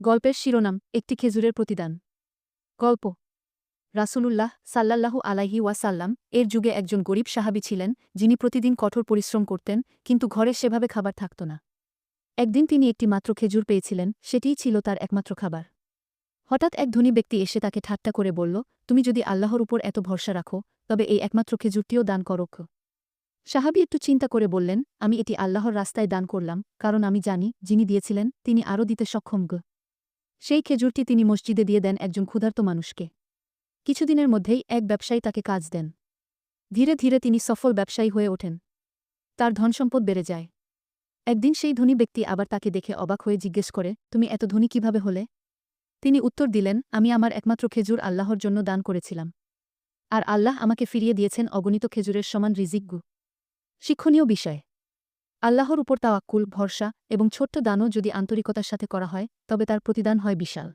গল্পের শিরোনাম একটি খেজুরের প্রতিদান। গল্প। রাসূলুল্লাহ সাল্লাল্লাহু আলাইহি ওয়াসাল্লাম এর যুগে একজন গরিব সাহাবী ছিলেন, যিনি প্রতিদিন কঠোর পরিশ্রম করতেন, কিন্তু ঘরে সেভাবে খাবার থাকত না। একদিন তিনি একটি মাত্র খেজুর পেয়েছিলেন, সেটিই ছিল তার একমাত্র খাবার। হঠাৎ এক ধনী ব্যক্তি এসে তাকে ঠাট্টা করে বলল, তুমি যদি আল্লাহর উপর এত ভরসা রাখো, তবে এই একমাত্র খেজুরটিও দান করো। সাহাবী একটু চিন্তা করে বললেন, আমি এটি আল্লাহর রাস্তায় দান করলাম, কারণ আমি জানি যিনি দিয়েছিলেন তিনি আরও দিতে সক্ষম। সেই খেজুরটি তিনি মসজিদে দিয়ে দেন একজন ক্ষুধার্ত মানুষকে। কিছুদিনের মধ্যেই এক ব্যবসায়ী তাকে কাজ দেন। ধীরে ধীরে তিনি সফল ব্যবসায়ী হয়ে ওঠেন। তার ধনসম্পদ বেড়ে যায়। একদিন সেই ধনী ব্যক্তি আবার তাকে দেখে অবাক হয়ে জিজ্ঞেস করে, তুমি এত ধনী কিভাবে হলে? তিনি উত্তর দিলেন, আমি আমার একমাত্র খেজুর আল্লাহর জন্য দান করেছিলাম। আর আল্লাহ আমাকে ফিরিয়ে দিয়েছেন অগণিত খেজুরের সমান রিজিক। শিক্ষণীয় বিষয়। আল্লাহর উপর তাওয়াক্কুল, ভরসা এবং ছোট্ট দানও যদি আন্তরিকতার সাথে করা হয়, তবে তার প্রতিদান হয় বিশাল।